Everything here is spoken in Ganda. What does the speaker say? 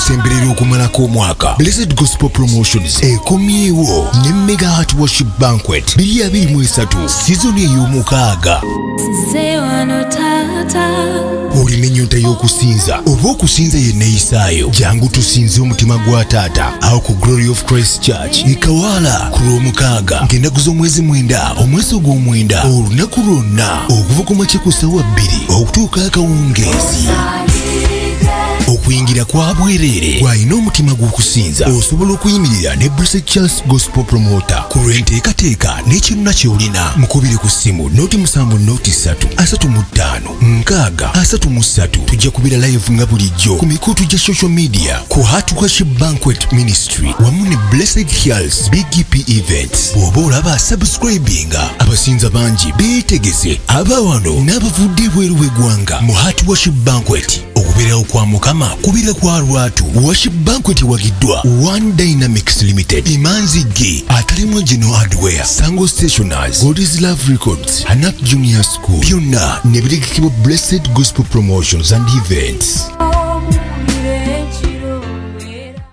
okusemberera okumalako omwaka. Blessed Gospel Promotions ekomyewo ne Mega Heart Worship Banquet 2023 season ey'omukaaga. Olina ennyonta y'okusinza oba okusinza ye neeyisaayo, jangu tusinze omutima gwa taata awo ku Glory of Christ Church e Kawala ku Lwomukaaga ng'ennaku z'omwezi 9 omwezi ogw'omwenda olunaku lwonna okuva ku makya ku ssaawa 2 okutuuka akawungeezi. Okuyingira kwa bwereere bw'alina omutima gw'okusinza osobola okuyimirira ne Blessed Charles Gospel Promoter ku lw'enteekateeka n'ekyonna ky'olina. Mukubire ku ssimu noti 7 noti 3 35 633. Tujja kubira live nga bulijjo ku mikutu gya social media ku Hardwork Banquet Ministry wamu ne Blessed Charles BGPevents. Bw'oba olaba subscribinga abasinza bangi beetegese abawano n'abavudde ebweru w'eggwanga mu Hardwork Banquet. Okubeerawo kwa Mukama kubira kwa lwatu. Worship Banquet wagiddwa One Dynamics Limited, Imanzi G, atalimu General Hardware, Sango Stationers, God is Love Records, Hanak Junior School, byonna ne birigikibwa Blessed Gospel Promotions and Events.